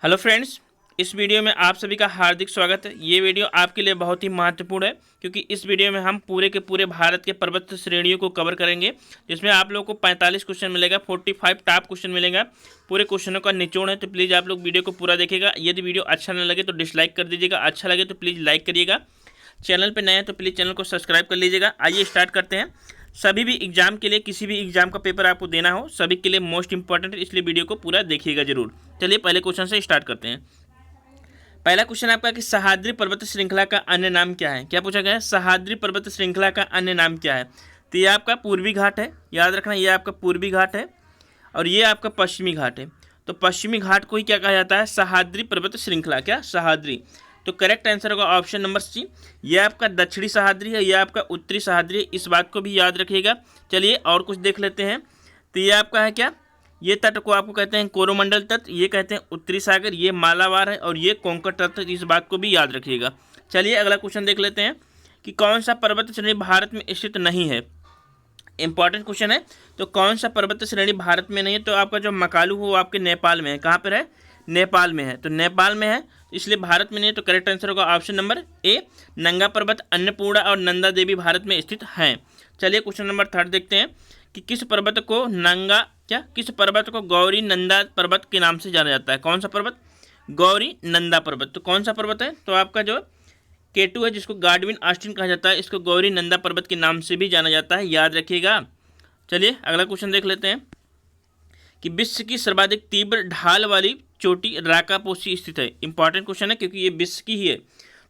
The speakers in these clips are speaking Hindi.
हेलो फ्रेंड्स, इस वीडियो में आप सभी का हार्दिक स्वागत है। ये वीडियो आपके लिए बहुत ही महत्वपूर्ण है क्योंकि इस वीडियो में हम पूरे के पूरे भारत के पर्वत श्रेणियों को कवर करेंगे, जिसमें आप लोगों को 45 क्वेश्चन मिलेगा, 45 टॉप क्वेश्चन मिलेगा। पूरे क्वेश्चनों का निचोड़ है, तो प्लीज़ आप लोग वीडियो को पूरा देखिएगा। यदि वीडियो अच्छा न लगे तो डिसलाइक कर दीजिएगा, अच्छा लगे तो प्लीज़ लाइक करिएगा। चैनल पर नए हैं तो प्लीज़ चैनल को सब्सक्राइब कर लीजिएगा। आइए स्टार्ट करते हैं। सभी भी एग्जाम के लिए, किसी भी एग्जाम का पेपर आपको देना हो, सभी के लिए मोस्ट इंपॉर्टेंट है, इसलिए वीडियो को पूरा देखिएगा जरूर। चलिए पहले क्वेश्चन से स्टार्ट करते हैं। पहला क्वेश्चन आपका कि सह्याद्री पर्वत श्रृंखला का अन्य नाम क्या है। क्या पूछा गया है? सह्याद्री पर्वत श्रृंखला का अन्य नाम क्या है? तो ये आपका पूर्वी घाट है, याद रखना, ये आपका पूर्वी घाट है और ये आपका पश्चिमी घाट है। तो पश्चिमी घाट को ही क्या कहा जाता है? सह्याद्री पर्वत श्रृंखला। क्या? सह्याद्री। तो करेक्ट आंसर होगा ऑप्शन नंबर सी। ये आपका दक्षिणी सह्याद्री है, ये आपका उत्तरी सह्याद्री है, इस बात को भी याद रखिएगा। चलिए और कुछ देख लेते हैं। तो ये आपका है क्या? ये तट को आपको कहते हैं कोरोमंडल तट, ये कहते हैं उत्तरी सागर, ये मालाबार है और ये कोंकण तट है, इस बात को भी याद रखिएगा। चलिए अगला क्वेश्चन देख लेते हैं कि कौन सा पर्वत श्रेणी भारत में स्थित नहीं है। इंपॉर्टेंट क्वेश्चन है। तो कौन सा पर्वत श्रेणी भारत में नहीं है? तो आपका जो मकालू हो वो आपके नेपाल में है। कहाँ पर है? नेपाल में है। तो नेपाल में है इसलिए भारत में नहीं है। तो करेक्ट आंसर होगा ऑप्शन नंबर ए, नंगा पर्वत, अन्नपूर्णा और नंदा देवी भारत में स्थित हैं। चलिए क्वेश्चन नंबर 3 देखते हैं कि किस पर्वत को किस पर्वत को गौरी नंदा पर्वत के नाम से जाना जाता है। कौन सा पर्वत? गौरी नंदा पर्वत। तो कौन सा पर्वत है? तो आपका जो केटू है, जिसको गाडविन ऑस्टिन कहा जाता है, इसको गौरी नंदा पर्वत के नाम से भी जाना जाता है, याद रखिएगा। चलिए अगला क्वेश्चन देख लेते हैं कि विश्व की सर्वाधिक तीव्र ढाल वाली चोटी राकापोसी स्थित है। इंपॉर्टेंट क्वेश्चन है क्योंकि ये विश्व की ही है।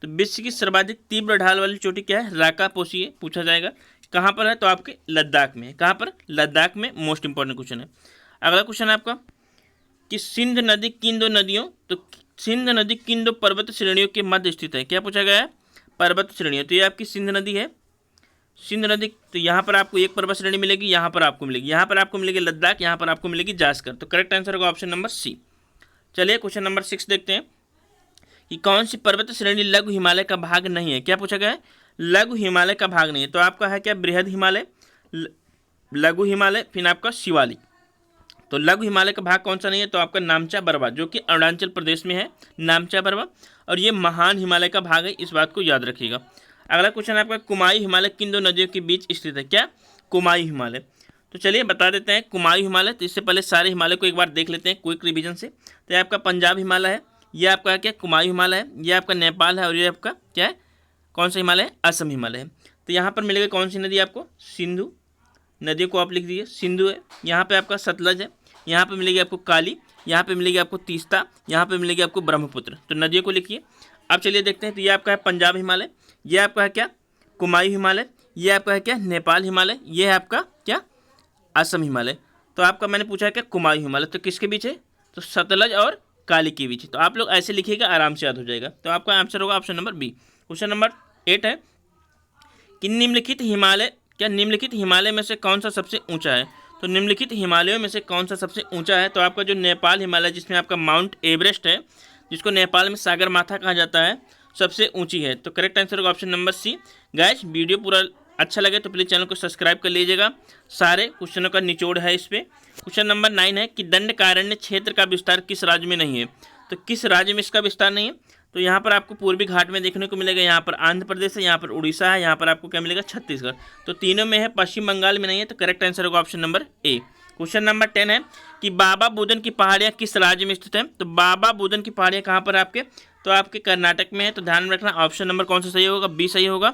तो विश्व की सर्वाधिक तीव्र ढाल वाली चोटी क्या है? राकापोसी है। पूछा जाएगा कहाँ पर है? तो आपके लद्दाख में है। कहाँ पर? लद्दाख में। मोस्ट इंपॉर्टेंट क्वेश्चन है। अगला क्वेश्चन है आपका कि सिंध नदी किन दो नदियों, तो सिंध नदी किन दो पर्वत श्रेणियों के मध्य स्थित है। क्या पूछा गया है? पर्वत श्रेणियों। तो ये आपकी सिंध नदी है, सिंध नदी। तो यहाँ पर आपको एक पर्वत श्रेणी मिलेगी, यहाँ पर आपको मिलेगी, यहाँ पर आपको मिलेगी लद्दाख, यहाँ पर आपको मिलेगी जास्कर। तो करेक्ट आंसर होगा ऑप्शन नंबर सी। चलिए क्वेश्चन नंबर 6 देखते हैं कि कौन सी पर्वत श्रेणी लघु हिमालय का भाग नहीं है। क्या पूछा गया है? लघु हिमालय का भाग नहीं है। तो आपका है क्या? बृहद हिमालय, लघु हिमालय, फिर आपका शिवालिक। तो लघु हिमालय का भाग कौन सा नहीं है? तो आपका नामचा बरवा, जो कि अरुणाचल प्रदेश में है, नामचा बरवा। और ये महान हिमालय का भाग है, इस बात को याद रखिएगा। अगला क्वेश्चन आपका कुमायूं हिमालय किन दो नदियों के बीच स्थित है। क्या? कुमायूं हिमालय। तो चलिए बता देते हैं कुमायूं हिमालय। तो इससे पहले सारे हिमालय को एक बार देख लेते हैं क्विक रिवीजन से। तो ये आपका पंजाब हिमालय है, ये आपका क्या? कुमायूं हिमालय है, ये आपका नेपाल है और ये आपका क्या है? कौन सा हिमालय है? असम हिमालय है। तो यहाँ पर मिलेगा कौन सी नदी आपको? सिंधु नदी को आप लिख दीजिए, सिंधु है। यहाँ पे आपका सतलज है, यहाँ पे मिलेगी आपको काली, यहाँ पे मिलेगी आपको तीस्ता, यहाँ पे मिलेगी आपको ब्रह्मपुत्र। तो नदियों को लिखिए। अब चलिए देखते हैं। तो ये आपका है पंजाब हिमालय, ये आपका है क्या? कुमायूं हिमालय, ये आपका है क्या? नेपाल हिमालय, ये है आपका क्या? असम हिमालय। तो आपका मैंने पूछा है क्या? कुमायूं हिमालय। तो किसके बीच है? तो सतलज और काली के बीच। तो आप लोग ऐसे लिखिएगा, आराम से याद हो जाएगा। तो आपका आंसर होगा option number B. Question number 8 है कि निम्नलिखित हिमालय में से कौन सा सबसे ऊंचा है। तो निम्नलिखित हिमालयों में से कौन सा सबसे ऊंचा है? तो आपका जो नेपाल हिमालय, जिसमें आपका माउंट एवरेस्ट है, जिसको नेपाल में सागर माथा कहा जाता है, सबसे ऊंची है। तो करेक्ट आंसर होगा option number C. Guys video पूरा अच्छा लगे तो प्लीज़ चैनल को सब्सक्राइब कर लीजिएगा। सारे क्वेश्चनों का निचोड़ है इस पर। क्वेश्चन नंबर 9 है कि दंडकारण्य क्षेत्र का विस्तार किस राज्य में नहीं है। तो किस राज्य में इसका विस्तार नहीं है? तो यहाँ पर आपको पूर्वी घाट में देखने को मिलेगा, यहाँ पर आंध्र प्रदेश है, यहाँ पर उड़ीसा है, यहाँ पर आपको क्या मिलेगा? छत्तीसगढ़। तो तीनों में है, पश्चिम बंगाल में नहीं है। तो करेक्ट आंसर होगा option number A. Question number 10 है कि बाबा बुदन की पहाड़ियाँ किस राज्य में स्थित है। तो बाबा बुदन की पहाड़ियाँ कहाँ पर आपके? तो आपके कर्नाटक में है। तो ध्यान में रखना ऑप्शन नंबर कौन सा सही होगा? बी सही होगा।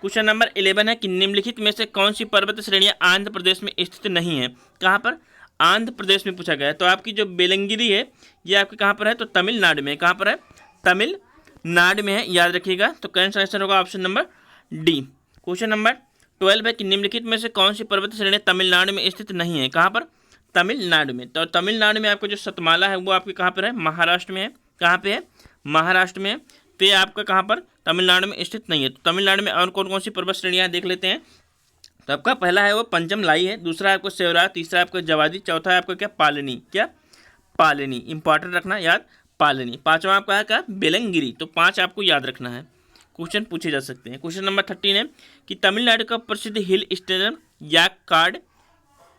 क्वेश्चन नंबर 11 है कि निम्नलिखित में से कौन सी पर्वत श्रेणियाँ आंध्र प्रदेश में स्थित नहीं है। कहाँ पर? आंध्र प्रदेश में पूछा गया है। तो आपकी जो बेलंगिरी है, ये आपके कहाँ पर है? तो तमिलनाडु में। कहाँ पर है? तमिलनाडु में है, याद रखिएगा। तो करेक्ट आंसर होगा option number D. Question number 12 है कि निम्नलिखित में से कौन सी पर्वत श्रेणी तमिलनाडु में स्थित नहीं है। कहाँ पर? तमिलनाडु में। तो तमिलनाडु में आपको जो सतमाला है वो आपके कहाँ पर है? महाराष्ट्र में है। कहाँ पे है? महाराष्ट्र में। तो ये आपका कहाँ पर? तमिलनाडु में स्थित नहीं है। तो तमिलनाडु में और कौन कौन सी पर्वत श्रेणियाँ देख लेते हैं। तो आपका पहला है वो पंचम लाई है, दूसरा है आपको सेवरा, तीसरा है आपको जवादी, चौथा है आपको क्या? पालनी। क्या? पालनी। इंपॉर्टेंट रखना याद, पालनी। पांचवा आपका है क्या? बेलंगिरी। तो 5 आपको याद रखना है, क्वेश्चन पूछे जा सकते हैं। क्वेश्चन नंबर 13 है कि तमिलनाडु का प्रसिद्ध हिल स्टेशन याक कार्ड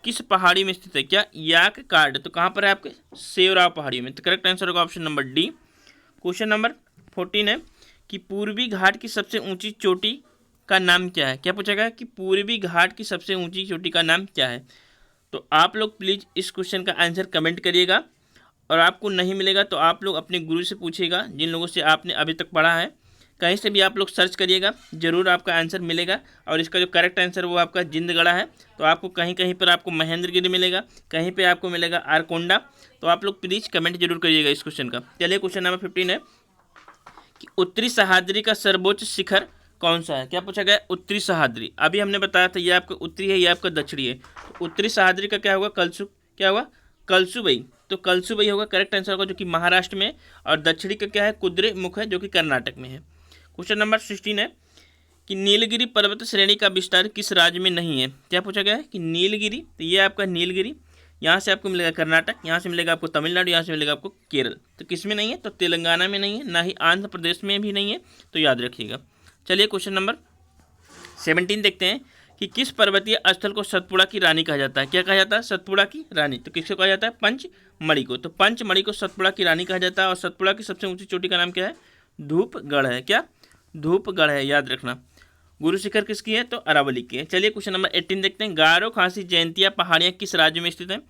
किस पहाड़ी में स्थित है? क्या याक कार्ड? तो कहाँ पर है आपके? सेवराव पहाड़ी में। तो करेक्ट आंसर होगा option number D. Question number 14 है कि पूर्वी घाट की सबसे ऊंची चोटी का नाम क्या है? क्या पूछा गया कि पूर्वी घाट की सबसे ऊंची चोटी का नाम क्या है? तो आप लोग प्लीज़ इस क्वेश्चन का आंसर कमेंट करिएगा, और आपको नहीं मिलेगा तो आप लोग अपने गुरु से पूछिएगा, जिन लोगों से आपने अभी तक पढ़ा है। कहीं से भी आप लोग सर्च करिएगा, ज़रूर आपका आंसर मिलेगा। और इसका जो करेक्ट आंसर वो आपका जिंदगढ़ा है। तो आपको कहीं कहीं पर आपको महेंद्रगिरी मिलेगा, कहीं पे आपको मिलेगा आरकोंडा। तो आप लोग प्लीज़ कमेंट जरूर करिएगा इस क्वेश्चन का। चलिए क्वेश्चन नंबर 15 है कि उत्तरी सह्याद्री का सर्वोच्च शिखर कौन सा है? क्या पूछा गया? उत्तरी सह्याद्री। अभी हमने बताया था ये आपका उत्तरी है, ये आपका दक्षिणी है। तो उत्तरी सह्याद्री का क्या होगा? क्या होगा? कलसुबई। तो कलसुबई होगा करेक्ट आंसर होगा, जो कि महाराष्ट्र में। और दक्षिणी का क्या है? कुद्रेमुख है, जो कि कर्नाटक में है। क्वेश्चन नंबर 16 है कि नीलगिरी पर्वत श्रेणी का विस्तार किस राज्य में नहीं है? क्या पूछा गया है कि नीलगिरी, तो ये आपका नीलगिरी यहाँ से आपको मिलेगा कर्नाटक, यहाँ से मिलेगा आपको तमिलनाडु, यहाँ से मिलेगा आपको केरल। तो किस में नहीं है? तो तेलंगाना में नहीं है, ना ही आंध्र प्रदेश में भी नहीं है। तो याद रखिएगा। चलिए क्वेश्चन नंबर 17 देखते हैं कि किस पर्वतीय स्थल को सतपुड़ा की रानी कहा जाता है? क्या कहा जाता है? सतपुड़ा की रानी। तो किसको कहा जाता है? पंचमढ़ी को। तो पंचमढ़ी को सतपुड़ा की रानी कहा जाता है। और सतपुड़ा की सबसे ऊंची चोटी का नाम क्या है? धूपगढ़ है। क्या? धूपगढ़ है, याद रखना। गुरु शिखर किसकी है? तो अरावली की है। चलिए क्वेश्चन नंबर 18 देखते हैं। गारो, खासी, जयंतिया पहाड़ियाँ किस राज्य में स्थित हैं?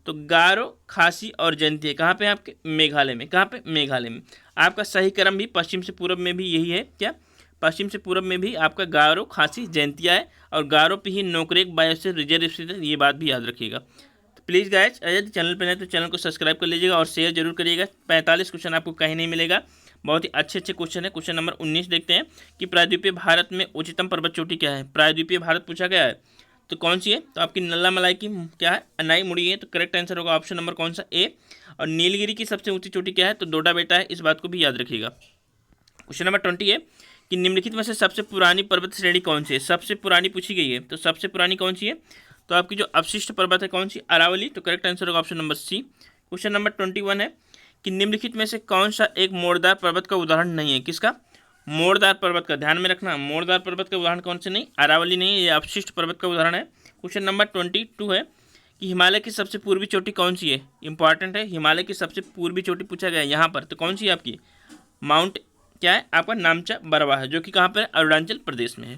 तो गारो, खासी और जयंतिया कहाँ पे? आपके मेघालय में। कहाँ पे? मेघालय में। आपका सही क्रम भी पश्चिम से पूर्व में भी यही है। क्या? पश्चिम से पूर्व में भी आपका गारो, खासी, जयंतिया है। और गारो पे ही नोकरेक बायोस्फीयर रिजर्व स्थित है, ये बात भी याद रखिएगा। तो प्लीज़ गाइस, यदि चैनल पर है तो चैनल को सब्सक्राइब कर लीजिएगा और शेयर जरूर करिएगा। 45 क्वेश्चन आपको कहीं नहीं मिलेगा, बहुत ही अच्छे अच्छे क्वेश्चन है। क्वेश्चन नंबर 19 देखते हैं कि प्रायद्वीपीय भारत में उच्चतम पर्वत चोटी क्या है? प्रायद्वीपीय भारत पूछा गया है, तो कौन सी है? तो आपकी नल्ला मलाई की क्या है? अनाई मुड़ी है। तो करेक्ट आंसर होगा ऑप्शन नंबर कौन सा? ए। और नीलगिरी की सबसे ऊंची चोटी क्या है? तो डोडा बेटा है, इस बात को भी याद रखिएगा। क्वेश्चन नंबर 20 है कि निम्नलिखित में से सबसे पुरानी पर्वत श्रेणी कौन सी है? सबसे पुरानी पूछी गई है, तो सबसे पुरानी कौन सी है? तो आपकी जो अवशिष्ट पर्वत है कौन सी? अरावली। तो करेक्ट आंसर होगा option number C. Question number 21 है कि निम्नलिखित में से कौन सा एक मोड़दार पर्वत का उदाहरण नहीं है? किसका? मोड़दार पर्वत का। ध्यान में रखना, मोड़दार पर्वत का उदाहरण कौन से नहीं? अरावली नहीं है, ये अवशिष्ट पर्वत का उदाहरण है। क्वेश्चन नंबर 22 है कि हिमालय की सबसे पूर्वी चोटी कौन सी है? इंपॉर्टेंट है, हिमालय की सबसे पूर्वी चोटी पूछा गया है यहाँ पर। तो कौन सी है आपकी? माउंट क्या है आपका? नामचा बरवा है, जो कि कहाँ पर है? अरुणाचल प्रदेश में है।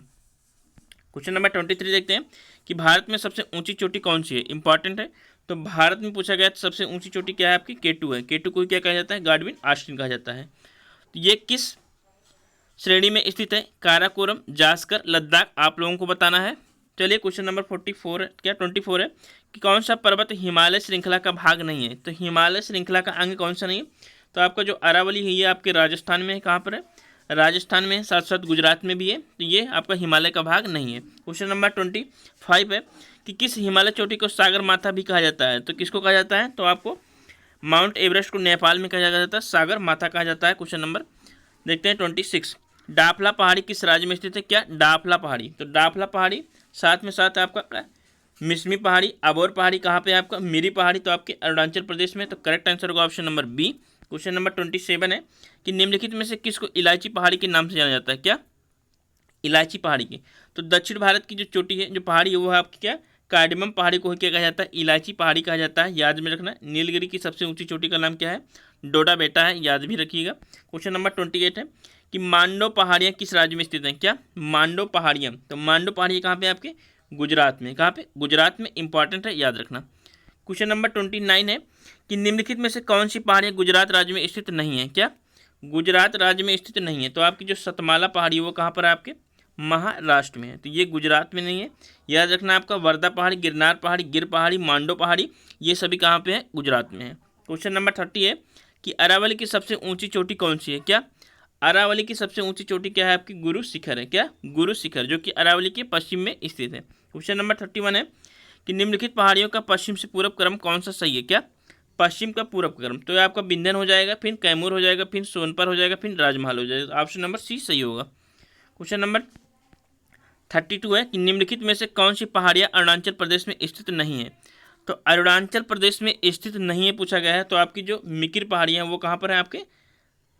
क्वेश्चन नंबर 23 देखते हैं कि भारत में सबसे ऊंची चोटी कौन सी है? इंपॉर्टेंट है। तो भारत में पूछा गया सबसे ऊंची चोटी क्या है आपकी? K2 है। K2 को क्या कहा जाता है? गाडविन आस्टिन कहा जाता है। तो ये किस श्रेणी में स्थित है? काराकोरम, जास्कर, लद्दाख, आप लोगों को बताना है। चलिए क्वेश्चन नंबर 24 है कि कौन सा पर्वत हिमालय श्रृंखला का भाग नहीं है? तो हिमालय श्रृंखला का अंग कौन सा नहीं है? तो आपका जो अरावली है ये आपके राजस्थान में है। कहाँ पर है? राजस्थान में, साथ साथ गुजरात में भी है। तो ये आपका हिमालय का भाग नहीं है। क्वेश्चन नंबर 25 है कि किस हिमालय चोटी को सागर माथा भी कहा जाता है? तो किसको कहा जाता है? तो आपको माउंट एवरेस्ट को नेपाल में कहा जाता है सागर माथा कहा जाता है। क्वेश्चन नंबर देखते हैं 26। डाफला पहाड़ी किस राज्य में स्थित है? क्या? डाफला पहाड़ी। तो डाफला पहाड़ी साथ में साथ आपका मिसमी पहाड़ी, अबोर पहाड़ी कहाँ पे? आपका मिरी पहाड़ी, तो आपके अरुणाचल प्रदेश में। तो करेक्ट आंसर होगा option number B. Question number 27 है कि निम्नलिखित में से किसको इलायची पहाड़ी के नाम से जाना जाता है? क्या? इलायची पहाड़ी की। तो दक्षिण भारत की जो चोटी है, जो पहाड़ी है, वो है आपकी क्या? कार्डिमम पहाड़ी को क्या कहा जाता है? इलायची पहाड़ी कहा जाता है, याद में रखना। नीलगिरी की सबसे ऊंची चोटी का नाम क्या है? डोडा बेटा है, याद भी रखिएगा। क्वेश्चन नंबर 28 है कि मांडो पहाड़ियाँ किस राज्य में स्थित हैं? क्या? मांडो पहाड़ियाँ। तो मांडो पहाड़ियाँ कहाँ पे? आपके गुजरात में। कहाँ पे? गुजरात में, इंपॉर्टेंट है, याद रखना। क्वेश्चन नंबर 29 है कि निम्नलिखित में से कौन सी पहाड़ियाँ गुजरात राज्य में स्थित नहीं है? क्या? गुजरात राज्य में स्थित नहीं है। तो आपकी जो सतमाला पहाड़ी वो कहाँ पर है? आपके महाराष्ट्र में है। तो ये गुजरात में नहीं है, याद रखना। आपका वर्धा पहाड़ी, गिरनार पहाड़ी, गिर पहाड़ी, मांडो पहाड़ी, ये सभी कहाँ पे है? गुजरात में है। क्वेश्चन नंबर 30 है कि अरावली की सबसे ऊंची चोटी कौन सी है? क्या? अरावली की सबसे ऊंची चोटी क्या है आपकी? गुरु शिखर है। क्या? गुरु शिखर, जो कि अरावली के पश्चिम में स्थित है। क्वेश्चन नंबर 31 है कि निम्नलिखित पहाड़ियों का पश्चिम से पूर्व क्रम कौन सा सही है? क्या? पश्चिम का पूर्व क्रम। तो ये आपका विंध्यन हो जाएगा, फिर कैमूर हो जाएगा, फिर सोनपर हो जाएगा, फिर राजमहल हो जाएगा। ऑप्शन नंबर सी सही होगा। क्वेश्चन नंबर 32 है कि निम्नलिखित में से कौन सी पहाड़ियाँ अरुणाचल प्रदेश में स्थित नहीं है? तो अरुणाचल प्रदेश में स्थित नहीं है पूछा गया है। तो आपकी जो मिकिर पहाड़ियाँ हैं वो कहाँ पर है? आपके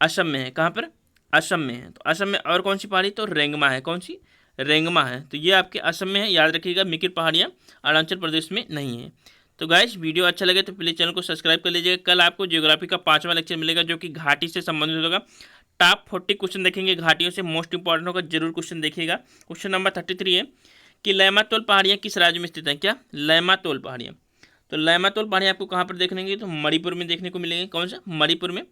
असम में है। कहाँ पर? असम में है। तो असम में और कौन सी पहाड़ी? तो रेंगमा है। कौन सी? रेंगमा है, तो ये आपके असम में है, याद रखिएगा। मिकिर पहाड़ियाँ अरुणाचल प्रदेश में नहीं है। तो गाइस वीडियो अच्छा लगे तो प्लीज़ चैनल को सब्सक्राइब कर लीजिएगा। कल आपको ज्योग्राफी का 5वां लेक्चर मिलेगा जो कि घाटी से संबंधित होगा। टॉप 40 क्वेश्चन देखेंगे घाटियों से, मोस्ट इंपॉर्टेंट होगा, जरूर क्वेश्चन देखिएगा। क्वेश्चन नंबर 33 है कि लैमातोल पहाड़ियाँ किस राज्य में स्थित हैं? क्या लैमातोल पहाड़ियाँ? तो लैमातोल पहाड़ियाँ आपको कहाँ पर देखने की, तो मणिपुर में देखने को मिलेंगे। कौन सा? मणिपुर में।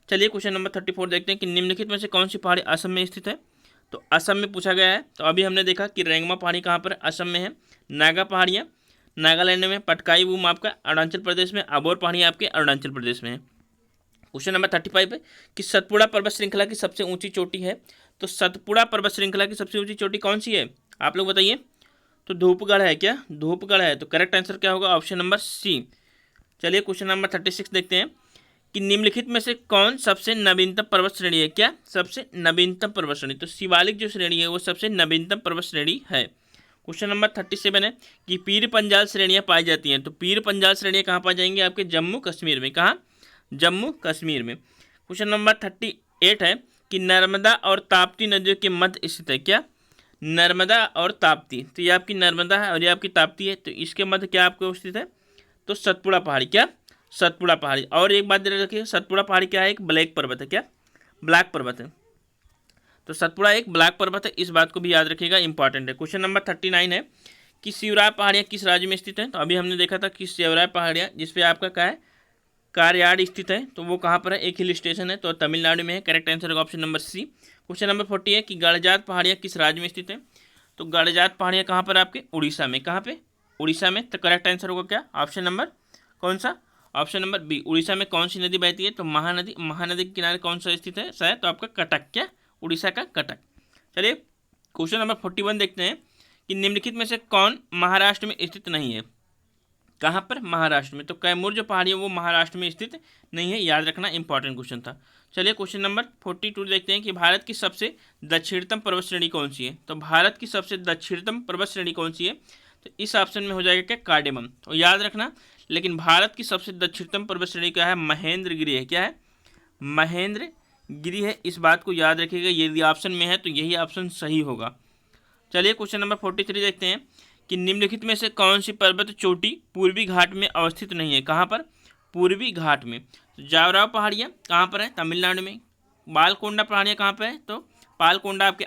चलिए क्वेश्चन नंबर 34 देखते हैं कि निम्नलिखित में से कौन सी पहाड़ी असम में स्थित है? तो असम में पूछा गया है। तो अभी हमने देखा कि रेंगमा पहाड़ी कहाँ पर असम में है, नागा पहाड़ियाँ नागालैंड में, पटकाई बूम आपका अरुणाचल प्रदेश में, अबोर पहाड़ियाँ आपके अरुणाचल प्रदेश में है। क्वेश्चन नंबर 35 है कि सतपुड़ा पर्वत श्रृंखला की सबसे ऊंची चोटी है। तो सतपुड़ा पर्वत श्रृंखला की सबसे ऊंची चोटी कौन सी है? आप लोग बताइए। तो धूपगढ़ है। क्या धूपगढ़ है? तो करेक्ट आंसर क्या होगा? Option number C. चलिए क्वेश्चन नंबर 36 देखते हैं कि निम्नलिखित में से कौन सबसे नवीनतम पर्वत श्रेणी है? क्या सबसे नवीनतम पर्वत श्रेणी? तो शिवालिक जो श्रेणी है वो सबसे नवीनतम पर्वत श्रेणी है। क्वेश्चन नंबर 37 है कि पीर पंजाल श्रेणियाँ पाई जाती हैं। तो पीर पंजाल श्रेणियाँ कहाँ पाई जाएंगी? आपके जम्मू कश्मीर में। कहाँ? जम्मू कश्मीर में। क्वेश्चन नंबर 38 है कि नर्मदा और ताप्ती नदियों के मध्य स्थित है। क्या नर्मदा और ताप्ती? तो ये आपकी नर्मदा है और ये आपकी ताप्ती है, तो इसके मध्य क्या आपको स्थित है? तो सतपुड़ा पहाड़ी। क्या सतपुड़ा पहाड़ी? और एक बात ध्यान रखिए, सतपुड़ा पहाड़ी क्या है? एक ब्लैक पर्वत है। क्या ब्लैक पर्वत है? तो सतपुड़ा एक ब्लैक पर्वत है, इस बात को भी याद रखिएगा, इंपॉर्टेंट है। क्वेश्चन नंबर 39 है कि शिवराय पहाड़ियाँ किस राज्य में स्थित है? तो अभी हमने देखा था कि शिवराय पहाड़ियाँ जिसपे आपका क्या है, कारयाड स्थित है, तो वो कहाँ पर है? एक हिल स्टेशन है, तो तमिलनाडु में है। करेक्ट आंसर होगा option number C. Question number 40 है कि गड़जात पहाड़ियाँ किस राज्य में स्थित है? तो गड़जात पहाड़ियाँ कहाँ पर? आपके उड़ीसा में। कहाँ पे? उड़ीसा में। तो करेक्ट आंसर होगा क्या? ऑप्शन नंबर कौन सा? Option number B. उड़ीसा में कौन सी नदी बहती है? तो महानदी। महानदी के किनारे कौन सा स्थित है शायद? तो आपका कटक। क्या उड़ीसा का कटक। चलिए क्वेश्चन नंबर 41 देखते हैं कि निम्नलिखित में से कौन महाराष्ट्र में स्थित नहीं है? कहाँ पर? महाराष्ट्र में। तो कैमूर जो पहाड़ी है वो महाराष्ट्र में स्थित नहीं है, याद रखना, इंपॉर्टेंट क्वेश्चन था। चलिए क्वेश्चन नंबर 42 देखते हैं कि भारत की सबसे दक्षिणतम पर्वत श्रेणी कौन सी है? तो भारत की सबसे दक्षिणतम पर्वत श्रेणी कौन सी है? तो इस ऑप्शन में हो जाएगा क्या? कार्डेमम। तो याद रखना, लेकिन भारत की सबसे दक्षिणतम पर्वत श्रेणी क्या है? महेंद्रगिरी है। क्या है? महेंद्रगिरी है, इस बात को याद रखिएगा। यदि ऑप्शन में है तो यही ऑप्शन सही होगा। चलिए क्वेश्चन नंबर 43 देखते हैं कि निम्नलिखित में से कौन सी पर्वत चोटी पूर्वी घाट में अवस्थित नहीं है? कहाँ पर? पूर्वी घाट में। तो जावराव पहाड़ियाँ कहाँ पर है? तमिलनाडु में। बालकोंडा पहाड़ियाँ कहाँ पर है? तो पालकोंडा आपके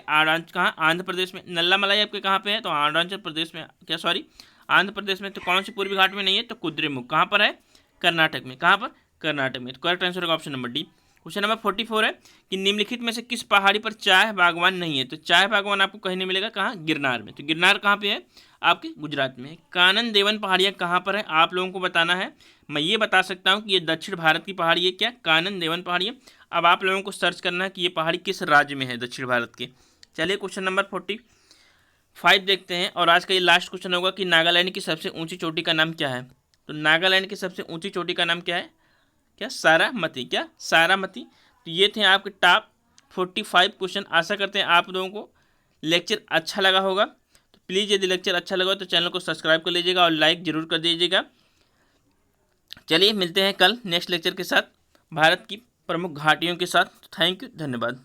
कहाँ? आंध्र प्रदेश में। नल्लामलाई आपके कहाँ पे है? तो अरुणाचल प्रदेश में। क्या सॉरी, आंध्र प्रदेश में। तो कौन सी पूर्वी घाट में नहीं है? तो कुद्रेमुख। कहाँ पर है? कर्नाटक में। कहाँ पर? कर्नाटक में। तो करेक्ट आंसर होगा option number D. Question number 44 है कि निम्नलिखित में से किस पहाड़ी पर चाय बागवान नहीं है? तो चाय बागवान आपको कहीं नहीं मिलेगा। कहाँ? गिरनार में। तो गिरनार कहाँ पे है? आपके गुजरात में। कानन देवन पहाड़ियाँ कहाँ पर है? आप लोगों को बताना है। मैं ये बता सकता हूँ कि ये दक्षिण भारत की पहाड़ी है। क्या? कानन देवन पहाड़ियाँ। अब आप लोगों को सर्च करना है कि ये पहाड़ी किस राज्य में है दक्षिण भारत के। चलिए क्वेश्चन नंबर 45 देखते हैं, और आज का ये लास्ट क्वेश्चन होगा कि नागालैंड की सबसे ऊंची चोटी का नाम क्या है? तो नागालैंड की सबसे ऊंची चोटी का नाम क्या है? क्या? सारामती। क्या? सारामती। तो ये थे आपके टॉप 45 क्वेश्चन। आशा करते हैं आप लोगों को लेक्चर अच्छा लगा होगा। तो प्लीज़ यदि लेक्चर अच्छा लगा तो चैनल को सब्सक्राइब कर लीजिएगा और लाइक ज़रूर कर दीजिएगा। चलिए मिलते हैं कल नेक्स्ट लेक्चर के साथ, भारत की प्रमुख घाटियों के साथ। थैंक यू, धन्यवाद।